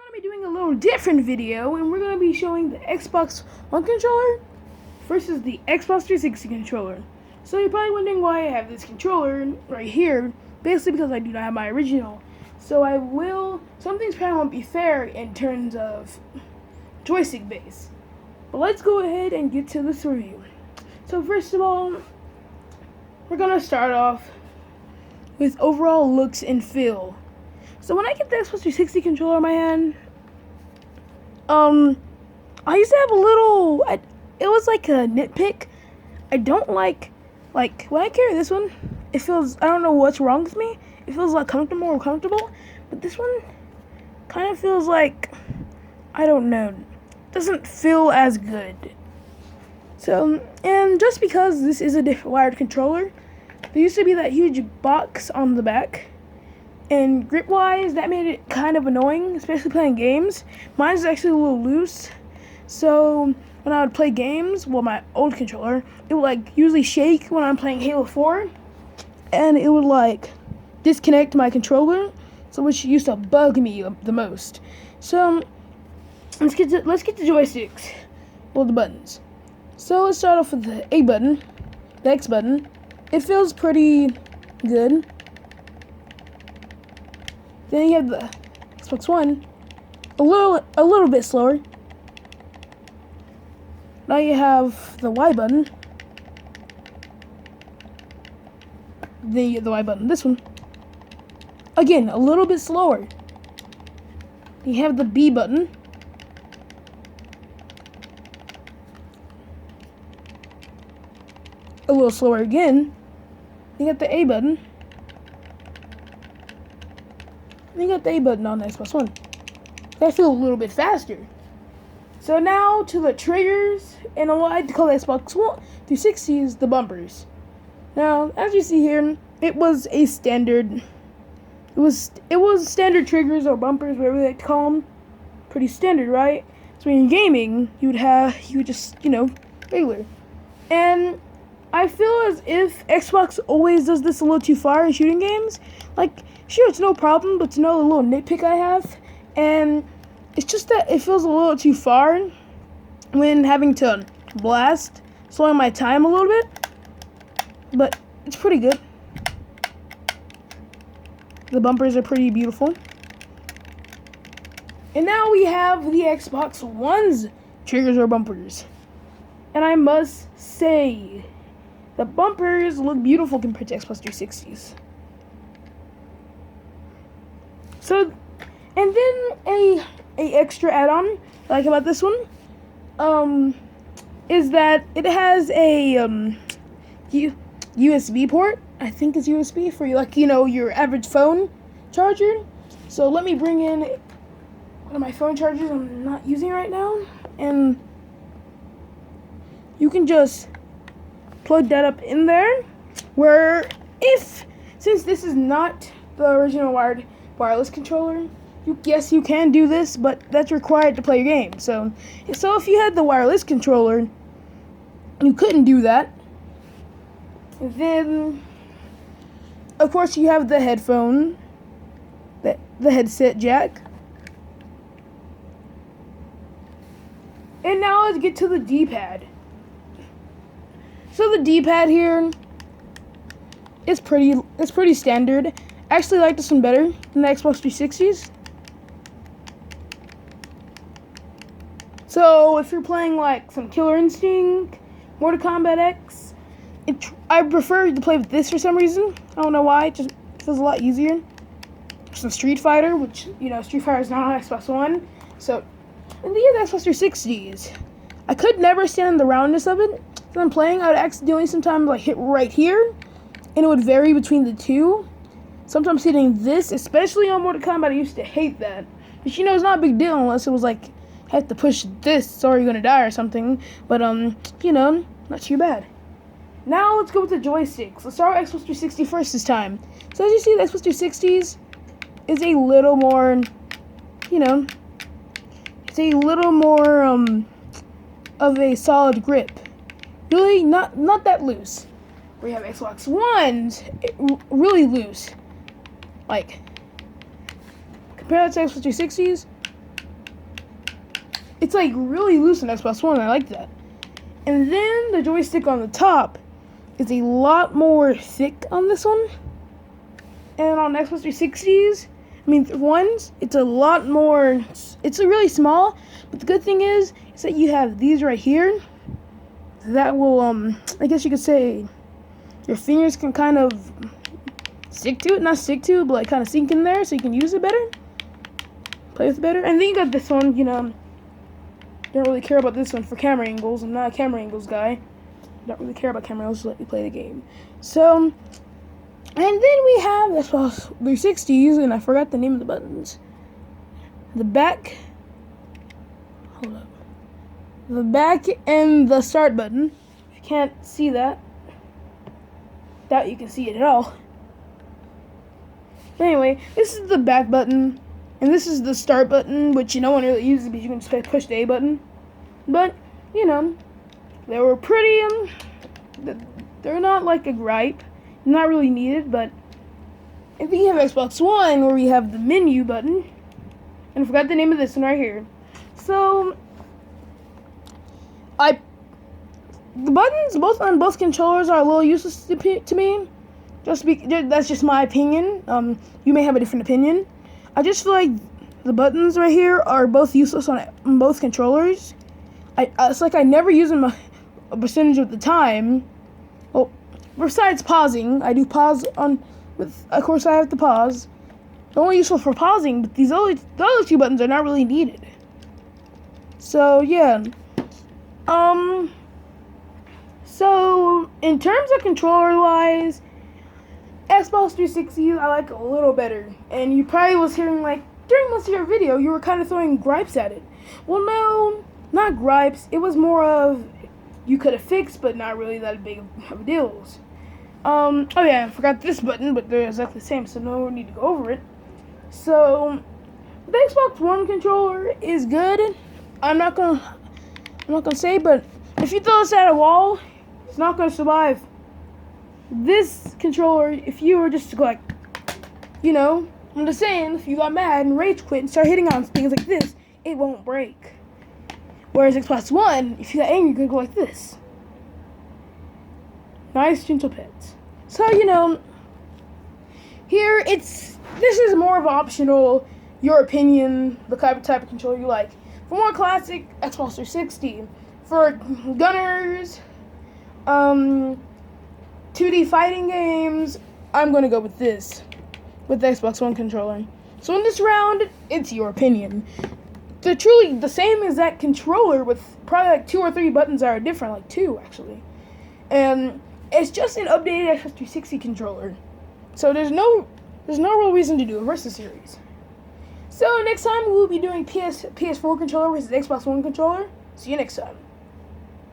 going to be doing a little different video, and we're going to be showing the Xbox One controller versus the Xbox 360 controller. So you're probably wondering why I have this controller right here, basically because I do not have my original. So some things probably won't be fair in terms of joystick base. But let's go ahead and get to this review. So first of all, we're going to start off with overall looks and feel. So when I get the Xbox 360 controller in my hand, I used to have it was like a nitpick. I don't like when I carry this one, it feels, I don't know what's wrong with me. It feels like more comfortable, but this one kind of feels like, I don't know, doesn't feel as good. So, and just because this is a different wired controller, there used to be that huge box on the back. And grip-wise, that made it kind of annoying, especially playing games. Mine's actually a little loose. So when I would play games, my old controller, it would usually shake when I'm playing Halo 4. And it would disconnect my controller, so which used to bug me the most. So let's get to joysticks. Well, the buttons. So let's start off with the A button, the X button. It feels pretty good. Then you have the Xbox One, a little bit slower. Now you have the Y button. The Y button, this one. Again, a little bit slower. You have the B button. A little slower again. You got the A button. You got the A button on the Xbox One. That feels a little bit faster. So now to the triggers, and I like to call the Xbox One 360s the bumpers. Now, as you see here, it was standard triggers or bumpers, whatever they like to call them. Pretty standard, right? So when you're gaming, you would just, regular. And I feel as if Xbox always does this a little too far in shooting games. Sure, it's no problem, but to know the little nitpick I have, and it's just that it feels a little too far when having to blast, slowing my time a little bit, but it's pretty good. The bumpers are pretty beautiful. And now we have the Xbox One's triggers or bumpers. And I must say, the bumpers look beautiful compared to Xbox 360s. So, and then a extra add-on I like about this one, is that it has a USB port. I think it's USB for your average phone charger. So let me bring in one of my phone chargers I'm not using right now, and you can just plug that up in there. Since this is not the original wireless controller, yes, you can do this, but that's required to play your game. So if you had the wireless controller, you couldn't do that. Then, of course, you have the headphone, the headset jack. And now let's get to the D-pad. So the D-pad here is pretty standard. I actually like this one better than the Xbox 360s. So if you're playing some Killer Instinct, Mortal Kombat X, I prefer to play with this for some reason. I don't know why. It just feels a lot easier. Some Street Fighter, which Street Fighter is not on Xbox One. So, and the Xbox 360s, I could never stand the roundness of it. When I'm playing, I would accidentally sometimes hit right here, and it would vary between the two. Sometimes hitting this, especially on Mortal Kombat, I used to hate that. But it's not a big deal unless it was have to push this or you're gonna die or something. But not too bad. Now let's go with the joysticks. Let's start with Xbox 360 first this time. So as you see, the Xbox 360s is a little more, it's a little more of a solid grip. Really not that loose. We have Xbox One's really loose. Compare that to Xbox 360s, It's like really loose on Xbox One. I like that. And then the joystick on the top is a lot more thick on this one. And on Xbox 360s, ones, it's a lot more, it's really small. But the good thing is that you have these right here. That will, I guess you could say, your fingers can kind of stick to it. Not stick to it, but like kind of sink in there so you can use it better. Play with it better. And then you got this one, don't really care about this one for camera angles. I'm not a camera angles guy. Don't really care about camera angles, just let me play the game. So, and then we have Xbox 360s, and I forgot the name of the buttons. The back, hold up. The back and the start button. If you can't see that, doubt you can see it at all. But anyway, this is the back button, and this is the start button, which no one really uses because you can just push the A button. But, they were pretty, they're not like a gripe. Not really needed, but if you have Xbox One where you have the menu button, and I forgot the name of this one right here. So, the buttons on both controllers are a little useless to me. That's just my opinion. You may have a different opinion. I just feel like the buttons right here are both useless on both controllers. It's like I never use them a percentage of the time. Well, besides pausing, I do pause of course I have to pause. They're only useful for pausing, but the other two buttons are not really needed. So yeah. So in terms of controller-wise, Xbox 360 I like a little better. And you probably was hearing during most of your video, you were kind of throwing gripes at it. Well, no, not gripes. It was more of you could have fixed, but not really that big of a deal. Oh yeah, I forgot this button, but they're exactly the same, so no need to go over it. So the Xbox One controller is good. I'm not gonna say, but if you throw this at a wall, it's not gonna survive. This controller, if you were just I'm just saying, if you got mad and rage quit and start hitting on things like this, it won't break. Whereas Xbox One, if you got angry, you could go like this. Nice, gentle pets. So, here this is more of optional, your opinion, the type of controller you like. For more classic, Xbox 360. For gunners, 2D fighting games, I'm going to go with this, with the Xbox One controller. So in this round, it's your opinion. They're truly the same exact controller with probably 2 or 3 buttons that are different, 2 actually. And it's just an updated Xbox 360 controller. So there's no real reason to do a versus series. So next time we'll be doing PS4 controller versus Xbox One controller. See you next time.